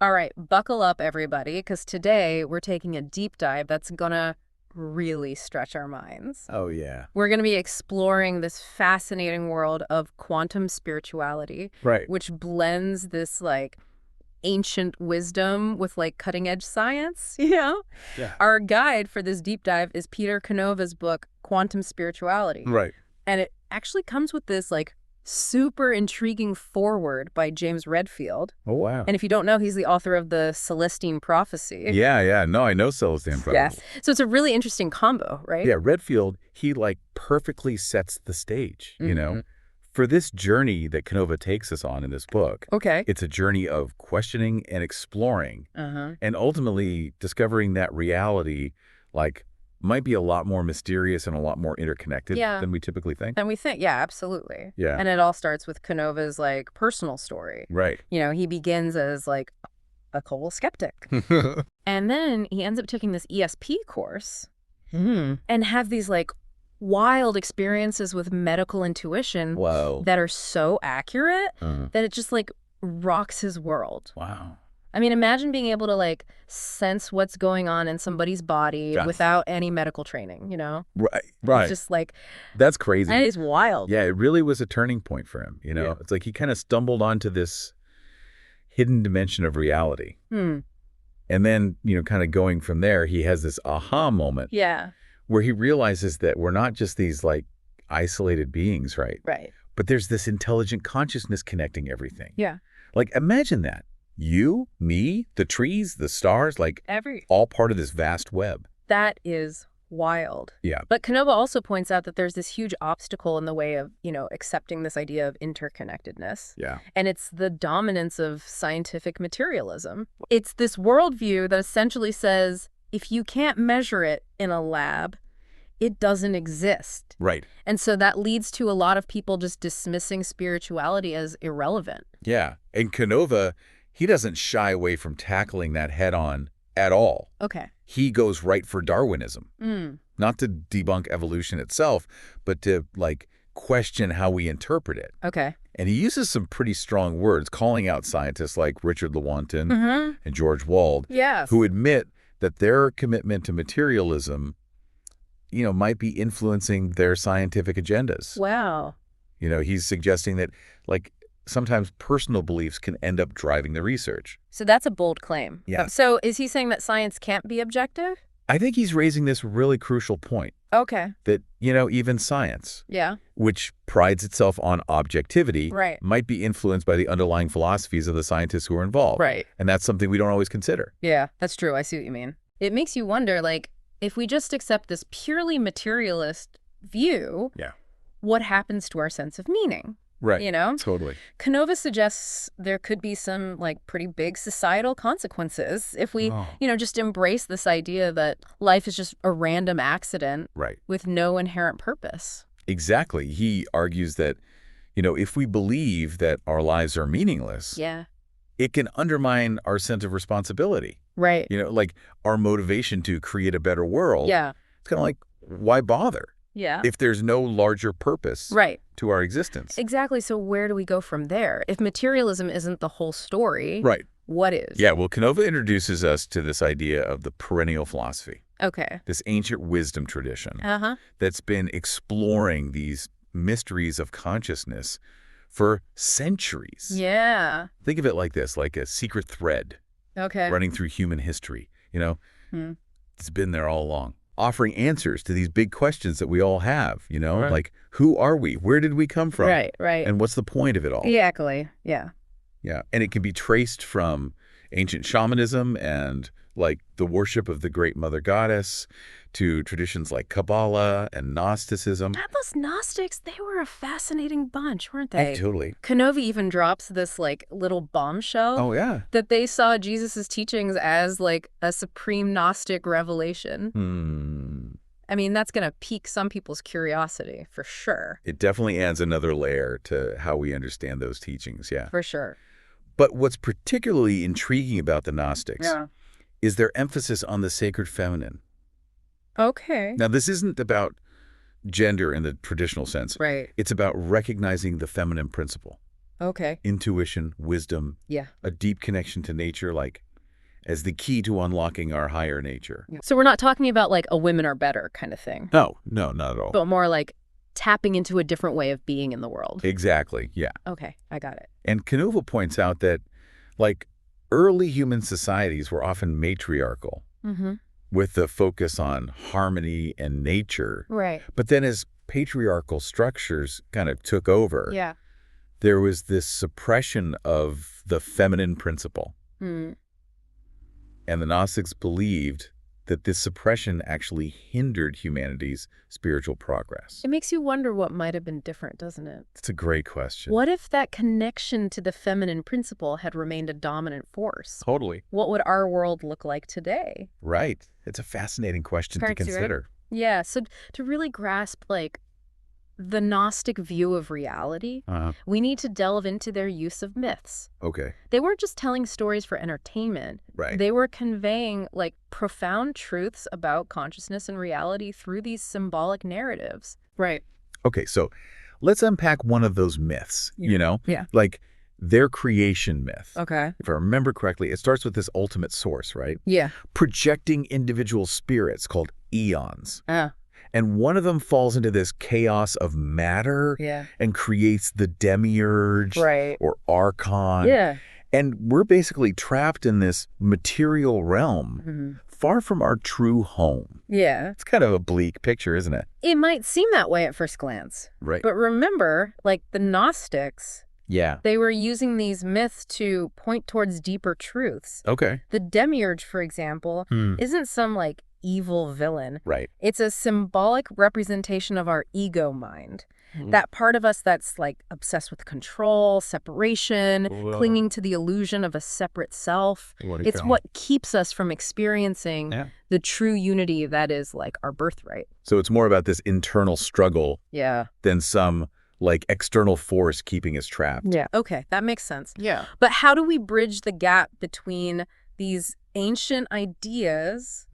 All right, buckle up, everybody, because today we're taking a deep dive that's gonna really stretch our minds. Oh, yeah. We're going to be exploring this fascinating world of quantum spirituality, Right. which blends this like ancient wisdom with like cutting edge science, you know? Yeah. Our guide for this deep dive is Peter Canova's book, Quantum Spirituality. Right. And it actually comes with this like super intriguing foreword by James Redfield. Oh, wow. And if you don't know, he's the author of the Celestine Prophecy. Yeah. No, I know Celestine Prophecy. Yeah. So it's a really interesting combo, right? Yeah, Redfield, he like perfectly sets the stage, you know? For this journey that Canova takes us on in this book. Okay. It's a journey of questioning and exploring and ultimately discovering that reality like might be a lot more mysterious and a lot more interconnected than we typically think. Than we think. Yeah, absolutely. Yeah. And it all starts with Canova's like personal story. Right. You know, he begins as like a cold skeptic. And then he ends up taking this ESP course and have these like wild experiences with medical intuition that are so accurate that it just like rocks his world. Wow. I mean, imagine being able to like sense what's going on in somebody's body without any medical training, you know? Right. It's just like... That's crazy. And it's wild. Yeah, it really was a turning point for him, you know? It's like he kind of stumbled onto this hidden dimension of reality. And then, you know, kind of going from there, he has this aha moment. Yeah. Where he realizes that we're not just these like isolated beings, right? Right. But there's this intelligent consciousness connecting everything. Yeah. Like imagine that. You, me, the trees, the stars, like all part of this vast web. That is wild. Yeah. But Canova also points out that there's this huge obstacle in the way of, you know, accepting this idea of interconnectedness. Yeah. And it's the dominance of scientific materialism. It's this worldview that essentially says, if you can't measure it in a lab, it doesn't exist. Right. And so that leads to a lot of people just dismissing spirituality as irrelevant. Yeah. And Canova, he doesn't shy away from tackling that head on at all. Okay. He goes right for Darwinism. Not to debunk evolution itself, but to like question how we interpret it. Okay. And he uses some pretty strong words, calling out scientists like Richard Lewontin and George Wald, who admit that their commitment to materialism, you know, might be influencing their scientific agendas. Wow. You know, he's suggesting that, like, sometimes personal beliefs can end up driving the research. So that's a bold claim. Yeah. So is he saying that science can't be objective? I think he's raising this really crucial point. Okay. That, you know, even science, which prides itself on objectivity, might be influenced by the underlying philosophies of the scientists who are involved. Right. And that's something we don't always consider. Yeah, that's true. I see what you mean. It makes you wonder, like, if we just accept this purely materialist view, what happens to our sense of meaning? Right. You know? Totally. Canova suggests there could be some, like, pretty big societal consequences if we, you know, just embrace this idea that life is just a random accident with no inherent purpose. Exactly. He argues that, you know, if we believe that our lives are meaningless, it can undermine our sense of responsibility. Right. You know, like our motivation to create a better world. Yeah. It's kind of like, why bother? Yeah. If there's no larger purpose to our existence. Exactly. So where do we go from there? If materialism isn't the whole story, what is? Yeah, well, Canova introduces us to this idea of the Perennial Philosophy. Okay. This ancient wisdom tradition that's been exploring these mysteries of consciousness for centuries. Yeah. Think of it like this, like a secret thread running through human history. You know, it's been there all along, offering answers to these big questions that we all have, you know, like who are we? Where did we come from? Right. And what's the point of it all? Exactly. Yeah. Yeah. And it can be traced from ancient shamanism and like the worship of the great mother goddess to traditions like Kabbalah and Gnosticism. Those Gnostics, they were a fascinating bunch, weren't they? Totally. Canova even drops this like little bombshell. Oh, yeah. That they saw Jesus's teachings as like a supreme Gnostic revelation. I mean, that's going to pique some people's curiosity, for sure. It definitely adds another layer to how we understand those teachings, For sure. But what's particularly intriguing about the Gnostics is their emphasis on the sacred feminine. Okay. Now, this isn't about gender in the traditional sense. Right. It's about recognizing the feminine principle. Okay. Intuition, wisdom. Yeah. A deep connection to nature, like as the key to unlocking our higher nature. So we're not talking about like a women are better kind of thing. No, not at all. But more like tapping into a different way of being in the world. Exactly, yeah. Okay, I got it. And Canova points out that, like, early human societies were often matriarchal, with the focus on harmony and nature. Right. But then as patriarchal structures kind of took over, there was this suppression of the feminine principle. And the Gnostics believed that this suppression actually hindered humanity's spiritual progress. It makes you wonder what might have been different, doesn't it? It's a great question. What if that connection to the feminine principle had remained a dominant force? Totally. What would our world look like today? Right. It's a fascinating question to consider. Yeah, so to really grasp, like, the Gnostic view of reality, we need to delve into their use of myths. Okay. They weren't just telling stories for entertainment. Right. They were conveying, like, profound truths about consciousness and reality through these symbolic narratives. Right. Okay, so let's unpack one of those myths, Yeah. Like their creation myth. Okay. If I remember correctly, it starts with this ultimate source, right? Yeah. Projecting individual spirits called eons. And one of them falls into this chaos of matter and creates the demiurge or archon. And we're basically trapped in this material realm, far from our true home. It's kind of a bleak picture, isn't it? It might seem that way at first glance. Right. But remember, like the Gnostics, they were using these myths to point towards deeper truths. Okay. The demiurge, for example, isn't some, like, evil villain. Right. It's a symbolic representation of our ego mind. That part of us that's, like, obsessed with control, separation, clinging to the illusion of a separate self. It's what keeps us from experiencing the true unity that is, like, our birthright. So it's more about this internal struggle than some, like, external force keeping us trapped. Okay, that makes sense. But how do we bridge the gap between these ancient ideas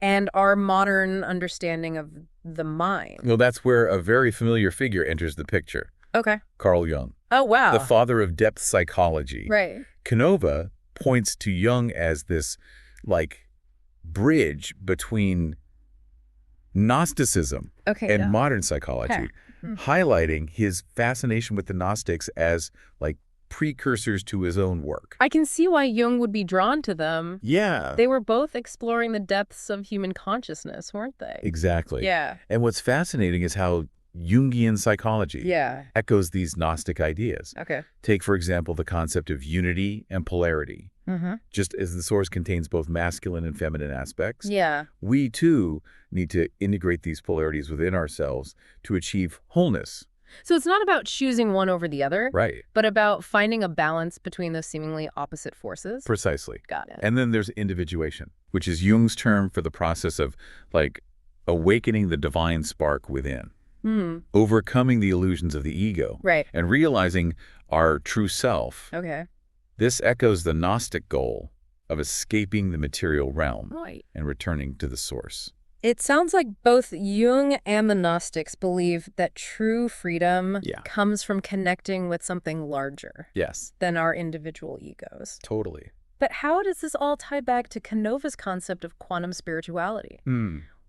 and our modern understanding of the mind? Well, that's where a very familiar figure enters the picture. Okay. Carl Jung. Oh, wow. The father of depth psychology. Right. Canova points to Jung as this, like, bridge between Gnosticism and modern psychology, highlighting his fascination with the Gnostics as, like, precursors to his own work. I can see why Jung would be drawn to them. They were both exploring the depths of human consciousness, weren't they? Exactly. And what's fascinating is how Jungian psychology echoes these Gnostic ideas. Take, for example, the concept of unity and polarity. Just as the source contains both masculine and feminine aspects, we too need to integrate these polarities within ourselves to achieve wholeness. So it's not about choosing one over the other, right, but about finding a balance between those seemingly opposite forces? Precisely. Got it. And then there's individuation, which is Jung's term for the process of, like, awakening the divine spark within, overcoming the illusions of the ego, and realizing our true self. This echoes the Gnostic goal of escaping the material realm and returning to the source. It sounds like both Jung and the Gnostics believe that true freedom comes from connecting with something larger than our individual egos. Totally. But how does this all tie back to Canova's concept of quantum spirituality?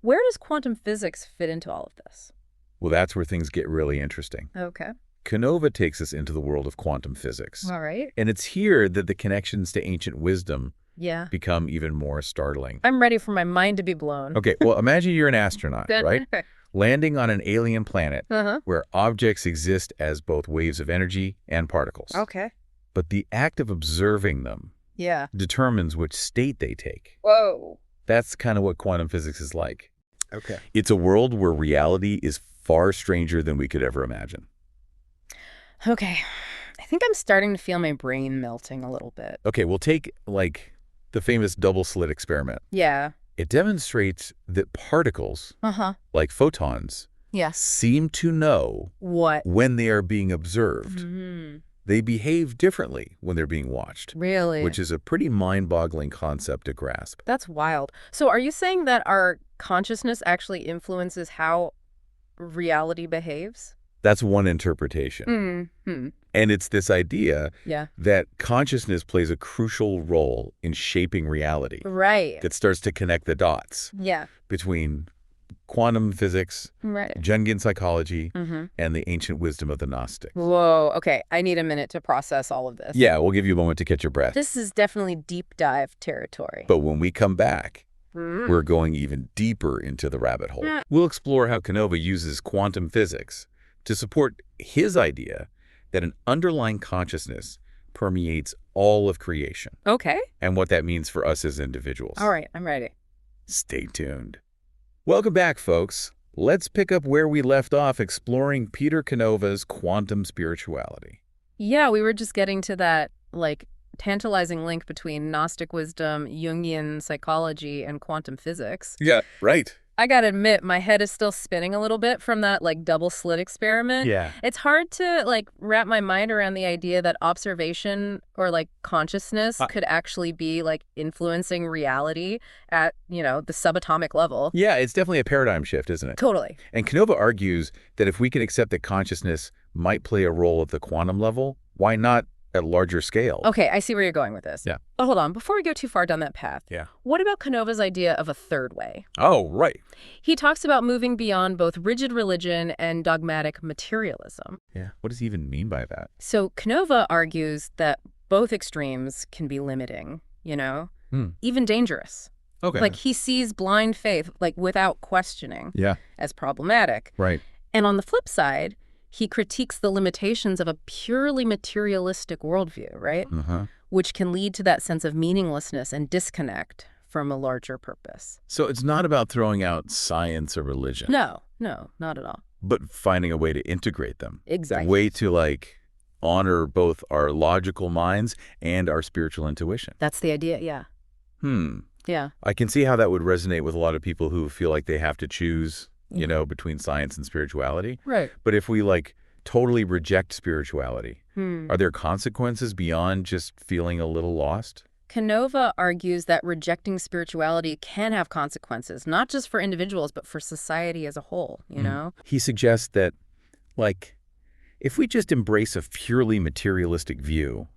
Where does quantum physics fit into all of this? Well, that's where things get really interesting. Okay. Canova takes us into the world of quantum physics. All right. And it's here that the connections to ancient wisdom become even more startling. I'm ready for my mind to be blown. Okay, well, imagine you're an astronaut, right? Landing on an alien planet where objects exist as both waves of energy and particles. But the act of observing them determines which state they take. Whoa. That's kind of what quantum physics is like. It's a world where reality is far stranger than we could ever imagine. Okay. I think I'm starting to feel my brain melting a little bit. Okay, we'll take, like, the famous double slit experiment. It demonstrates that particles, like photons, seem to know when they are being observed. They behave differently when they're being watched. Really? Which is a pretty mind-boggling concept to grasp. That's wild. So are you saying that our consciousness actually influences how reality behaves? That's one interpretation. And it's this idea that consciousness plays a crucial role in shaping reality. Right. That starts to connect the dots between quantum physics, Jungian psychology, and the ancient wisdom of the Gnostics. Whoa, okay. I need a minute to process all of this. Yeah, we'll give you a moment to catch your breath. This is definitely deep dive territory. But when we come back, we're going even deeper into the rabbit hole. We'll explore how Canova uses quantum physics to support his idea that an underlying consciousness permeates all of creation. Okay. And what that means for us as individuals. All right, I'm ready. Stay tuned. Welcome back, folks. Let's pick up where we left off exploring Peter Canova's quantum spirituality. Yeah, we were just getting to that, like, tantalizing link between Gnostic wisdom, Jungian psychology, and quantum physics. Yeah, right. I gotta admit, my head is still spinning a little bit from that, like, double slit experiment. Yeah. It's hard to, like, wrap my mind around the idea that observation or, like, consciousness could actually be, like, influencing reality at, you know, the subatomic level. Yeah, it's definitely a paradigm shift, isn't it? Totally. And Canova argues that if we can accept that consciousness might play a role at the quantum level, why not at larger scale? Okay, I see where you're going with this. Yeah. But hold on, before we go too far down that path, what about Canova's idea of a third way? Oh, right. He talks about moving beyond both rigid religion and dogmatic materialism. Yeah, what does he even mean by that? So Canova argues that both extremes can be limiting, you know, even dangerous. Okay. Like he sees blind faith, like without questioning, as problematic. Right. And on the flip side, he critiques the limitations of a purely materialistic worldview, right? Which can lead to that sense of meaninglessness and disconnect from a larger purpose. So it's not about throwing out science or religion. No, not at all. But finding a way to integrate them. Exactly. A way to, like, honor both our logical minds and our spiritual intuition. That's the idea, yeah. Yeah. I can see how that would resonate with a lot of people who feel like they have to choose, you know, between science and spirituality. Right. But if we, like, totally reject spirituality, are there consequences beyond just feeling a little lost? Canova argues that rejecting spirituality can have consequences, not just for individuals, but for society as a whole, you know? He suggests that, like, if we just embrace a purely materialistic view,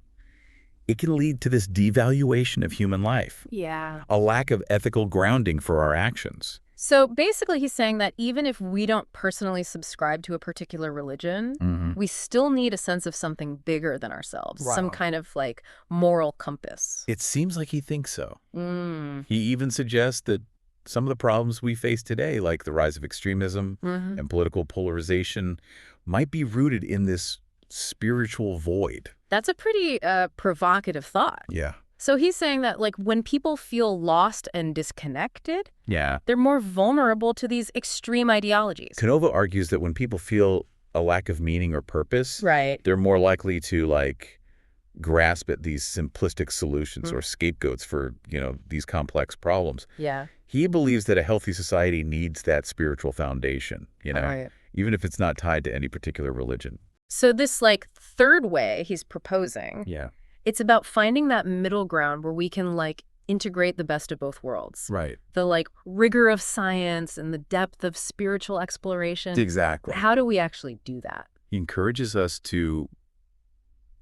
it can lead to this devaluation of human life. Yeah. A lack of ethical grounding for our actions. So basically he's saying that even if we don't personally subscribe to a particular religion, we still need a sense of something bigger than ourselves, some kind of like moral compass. It seems like he thinks so. He even suggests that some of the problems we face today, like the rise of extremism and political polarization, might be rooted in this spiritual void. That's a pretty provocative thought. Yeah. So he's saying that, like, when people feel lost and disconnected, they're more vulnerable to these extreme ideologies. Canova argues that when people feel a lack of meaning or purpose, they're more likely to, like, grasp at these simplistic solutions or scapegoats for, you know, these complex problems. Yeah. He believes that a healthy society needs that spiritual foundation, you know, even if it's not tied to any particular religion. So this, like, third way he's proposing, it's about finding that middle ground where we can, like, integrate the best of both worlds. Right. The, like, rigor of science and the depth of spiritual exploration. Exactly. How do we actually do that? He encourages us to,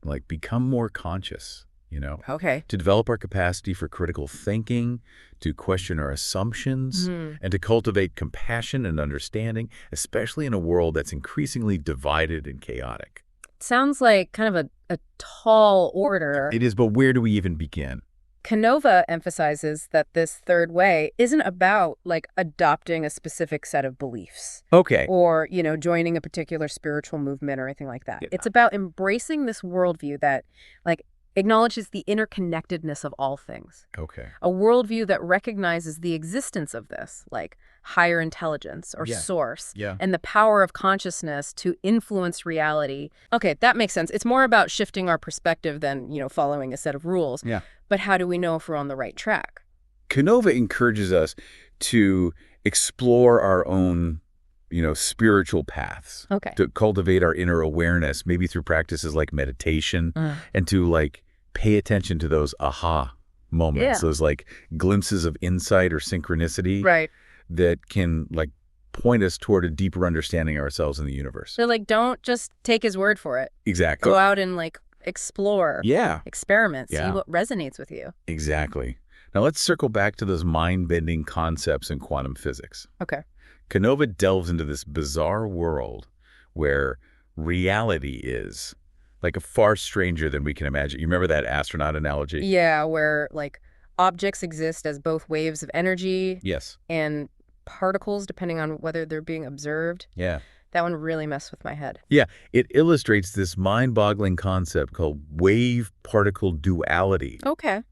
like, become more conscious, you know? Okay. To develop our capacity for critical thinking, to question our assumptions, and to cultivate compassion and understanding, especially in a world that's increasingly divided and chaotic. Sounds like kind of a tall order. It is, but where do we even begin? Canova emphasizes that this third way isn't about, like, adopting a specific set of beliefs. Okay. Or, you know, joining a particular spiritual movement or anything like that. It's about embracing this worldview that, like, acknowledges the interconnectedness of all things. Okay. A worldview that recognizes the existence of this, like higher intelligence or source, and the power of consciousness to influence reality. Okay, that makes sense. It's more about shifting our perspective than, you know, following a set of rules. Yeah. But how do we know if we're on the right track? Canova encourages us to explore our own, you know, spiritual paths. Okay. To cultivate our inner awareness, maybe through practices like meditation, and to, like, pay attention to those aha moments, those, like, glimpses of insight or synchronicity that can, like, point us toward a deeper understanding of ourselves in the universe. So, like, don't just take his word for it. Exactly. Go out and, like, explore. Yeah. Experiment. See what resonates with you. Exactly. Now, let's circle back to those mind-bending concepts in quantum physics. Okay. Canova delves into this bizarre world where reality is like a far stranger than we can imagine. You remember that astronaut analogy? Yeah, where, like, objects exist as both waves of energy. Yes. And particles, depending on whether they're being observed. Yeah. That one really messed with my head. Yeah, it illustrates this mind-boggling concept called wave-particle duality. Okay.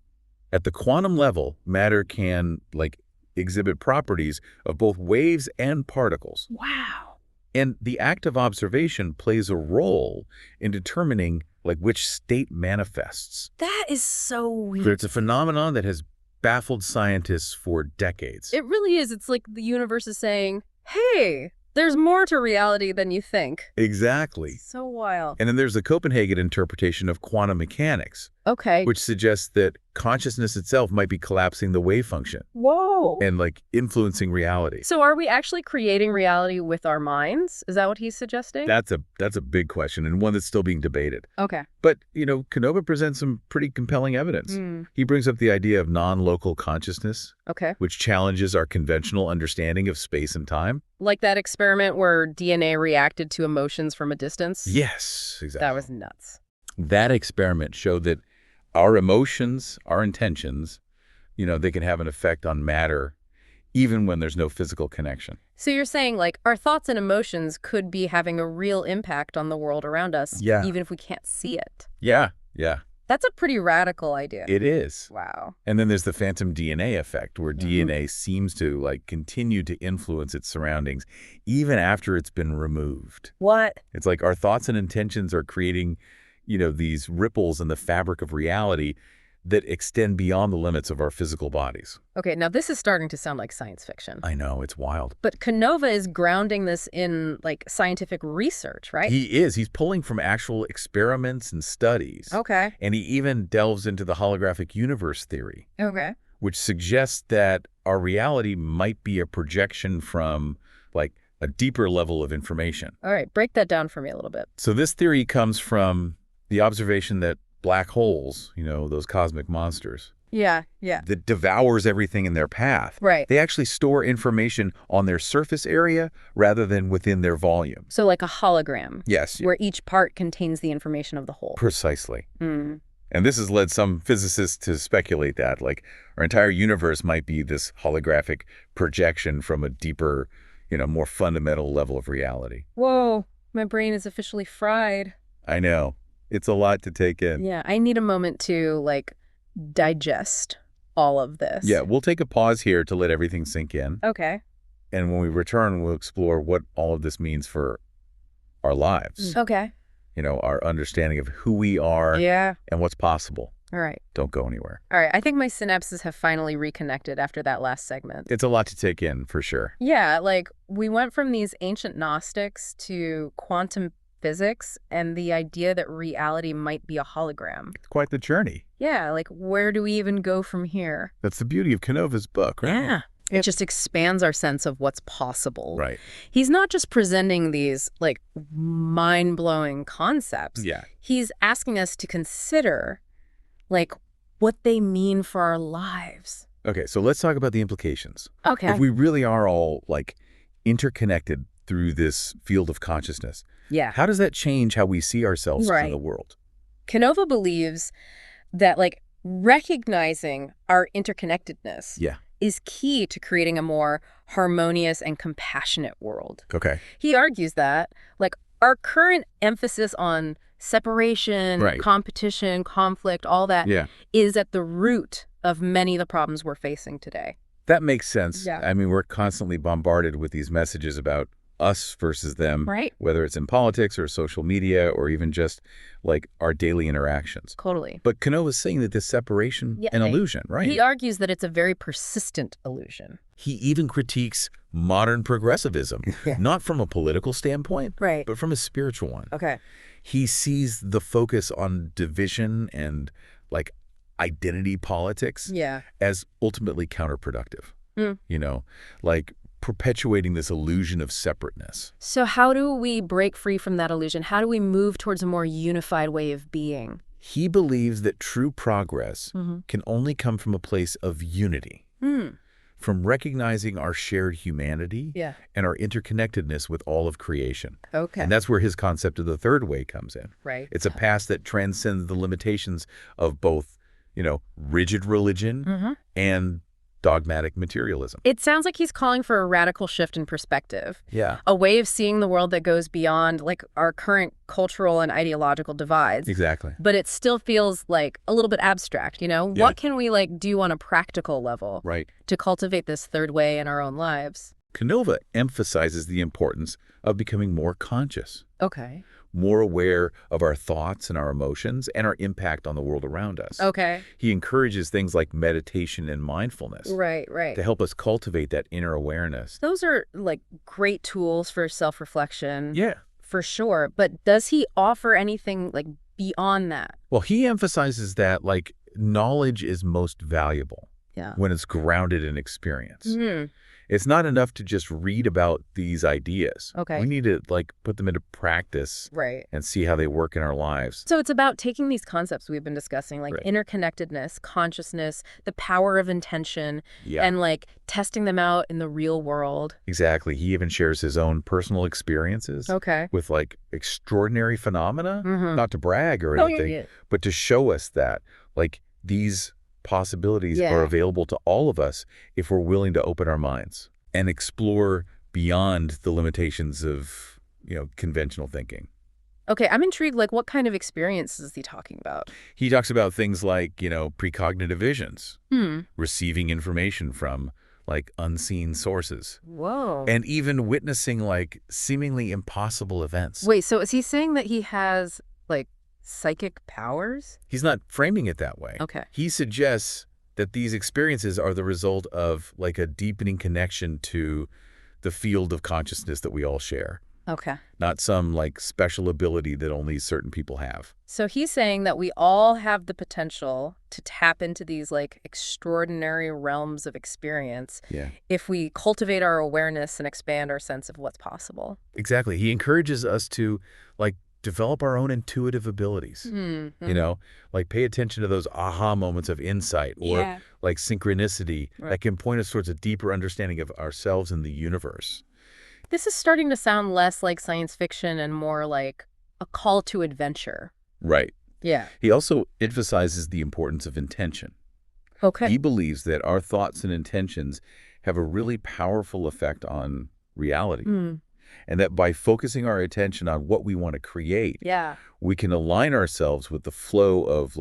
At the quantum level, matter can, like, exhibit properties of both waves and particles. Wow. And the act of observation plays a role in determining, like, which state manifests. That is so weird. But it's a phenomenon that has baffled scientists for decades. It really is. It's like the universe is saying, hey, there's more to reality than you think. Exactly. So wild. And then there's the Copenhagen interpretation of quantum mechanics. Okay. Which suggests that consciousness itself might be collapsing the wave function. Whoa. And, like, influencing reality. So are we actually creating reality with our minds? Is that what he's suggesting? That's a big question, and one that's still being debated. Okay. But, Canova presents some pretty compelling evidence. He brings up the idea of non-local consciousness. Okay. Which challenges our conventional understanding of space and time. Like that experiment where DNA reacted to emotions from a distance? Yes, exactly. That was nuts. That experiment showed that our emotions, our intentions, they can have an effect on matter even when there's no physical connection. So you're saying, like, our thoughts and emotions could be having a real impact on the world around us, even if we can't see it. Yeah. That's a pretty radical idea. It is. Wow. And then there's the phantom DNA effect, where DNA seems to, like, continue to influence its surroundings even after it's been removed. What? It's like our thoughts and intentions are creating, these ripples in the fabric of reality that extend beyond the limits of our physical bodies. Okay, now this is starting to sound like science fiction. I know, it's wild. But Canova is grounding this in, like, scientific research, right? He is. He's pulling from actual experiments and studies. Okay. And he even delves into the holographic universe theory. Okay. Which suggests that our reality might be a projection from, like, a deeper level of information. All right, break that down for me a little bit. So this theory comes from the observation that black holes, those cosmic monsters. Yeah. That devours everything in their path. Right. They actually store information on their surface area rather than within their volume. So like a hologram. Yes. Where each part contains the information of the whole. Precisely. And this has led some physicists to speculate that, like, our entire universe might be this holographic projection from a deeper, more fundamental level of reality. Whoa, my brain is officially fried. I know. It's a lot to take in. Yeah, I need a moment to, like, digest all of this. Yeah, we'll take a pause here to let everything sink in. Okay. And when we return, we'll explore what all of this means for our lives. Okay. Our understanding of who we are and what's possible. All right. Don't go anywhere. All right. I think my synapses have finally reconnected after that last segment. It's a lot to take in, for sure. Yeah, like, we went from these ancient Gnostics to quantum physics and the idea that reality might be a hologram. It's quite the journey. Yeah, like, where do we even go from here? That's the beauty of Canova's book, right? Yeah. It just expands our sense of what's possible. Right. He's not just presenting these, like, mind-blowing concepts. Yeah. He's asking us to consider, like, what they mean for our lives. Okay, so let's talk about the implications. Okay. If we really are all, like, interconnected through this field of consciousness, how does that change how we see ourselves in the world? Canova believes that, like, recognizing our interconnectedness is key to creating a more harmonious and compassionate world. Okay. He argues that, like, our current emphasis on separation, competition, conflict, all that is at the root of many of the problems we're facing today. That makes sense. Yeah. I mean, we're constantly bombarded with these messages about us versus them, whether it's in politics or social media or even just, like, our daily interactions. Totally. But Canova's saying that this separation an illusion, right? He argues that it's a very persistent illusion. He even critiques modern progressivism, not from a political standpoint, but from a spiritual one. Okay. He sees the focus on division and, like, identity politics as ultimately counterproductive. Like, perpetuating this illusion of separateness. So how do we break free from that illusion? How do we move towards a more unified way of being? He believes that true progress can only come from a place of unity, from recognizing our shared humanity and our interconnectedness with all of creation. Okay. And that's where his concept of the third way comes in. Right. It's a path that transcends the limitations of both, rigid religion and dogmatic materialism. It sounds like he's calling for a radical shift in perspective. Yeah. A way of seeing the world that goes beyond like our current cultural and ideological divides. Exactly. But it still feels like a little bit abstract, Yeah. What can we do on a practical level to cultivate this third way in our own lives? Canova emphasizes the importance of becoming more conscious. Okay. More aware of our thoughts and our emotions and our impact on the world around us. Okay. He encourages things like meditation and mindfulness. Right. To help us cultivate that inner awareness. Those are great tools for self-reflection. Yeah. For sure. But does he offer anything beyond that? Well, he emphasizes that knowledge is most valuable when it's grounded in experience. It's not enough to just read about these ideas. Okay. We need to put them into practice and see how they work in our lives. So it's about taking these concepts we've been discussing, interconnectedness, consciousness, the power of intention, and testing them out in the real world. Exactly. He even shares his own personal experiences with extraordinary phenomena, not to brag or anything, but to show us that these possibilities are available to all of us if we're willing to open our minds and explore beyond the limitations of, conventional thinking. Okay, I'm intrigued. What kind of experiences is he talking about? He talks about things like, precognitive visions, receiving information from unseen sources. Whoa. And even witnessing seemingly impossible events. Wait, so is he saying that he has psychic powers? He's not framing it that way. Okay. He suggests that these experiences are the result of a deepening connection to the field of consciousness that we all share. Okay. Not some special ability that only certain people have. So he's saying that we all have the potential to tap into these extraordinary realms of experience if we cultivate our awareness and expand our sense of what's possible. Exactly. He encourages us to develop our own intuitive abilities, pay attention to those aha moments of insight or synchronicity that can point us towards a deeper understanding of ourselves and the universe. This is starting to sound less like science fiction and more like a call to adventure. Right. Yeah. He also emphasizes the importance of intention. Okay. He believes that our thoughts and intentions have a really powerful effect on reality. And that by focusing our attention on what we want to create, we can align ourselves with the flow of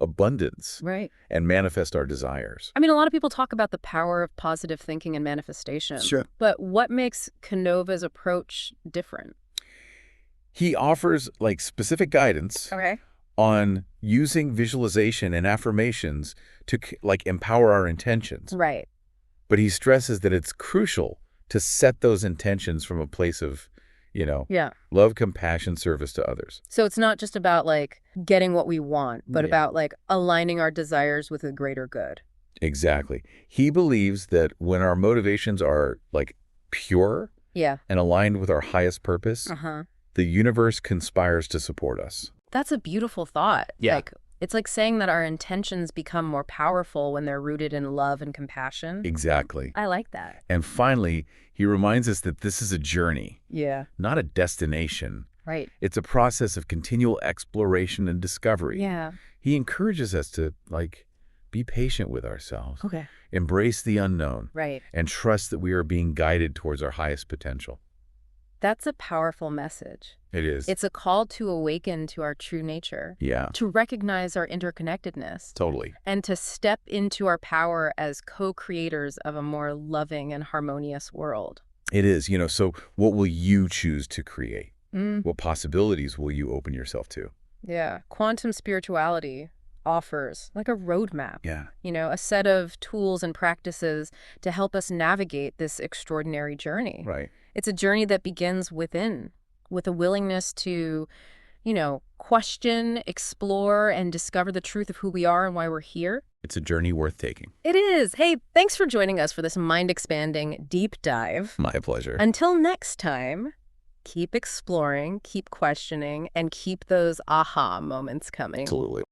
abundance and manifest our desires. I mean, a lot of people talk about the power of positive thinking and manifestation. Sure. But what makes Canova's approach different? He offers specific guidance on using visualization and affirmations to empower our intentions. Right. But he stresses that it's crucial to set those intentions from a place of, love, compassion, service to others. So it's not just about getting what we want, but about aligning our desires with a greater good. Exactly. He believes that when our motivations are pure and aligned with our highest purpose, the universe conspires to support us. That's a beautiful thought. Yeah. It's saying that our intentions become more powerful when they're rooted in love and compassion. Exactly. I like that. And finally, he reminds us that this is a journey. Yeah. Not a destination. Right. It's a process of continual exploration and discovery. Yeah. He encourages us to, be patient with ourselves. Okay. Embrace the unknown. Right. And trust that we are being guided towards our highest potential. That's a powerful message. It is. It's a call to awaken to our true nature. Yeah. To recognize our interconnectedness. Totally. And to step into our power as co-creators of a more loving and harmonious world. It is. So what will you choose to create? What possibilities will you open yourself to? Yeah. Quantum spirituality offers a roadmap. Yeah. A set of tools and practices to help us navigate this extraordinary journey. Right. It's a journey that begins within, with a willingness to question, explore, and discover the truth of who we are and why we're here. It's a journey worth taking. It is. Hey, thanks for joining us for this mind-expanding deep dive. My pleasure. Until next time, keep exploring, keep questioning, and keep those aha moments coming. Absolutely.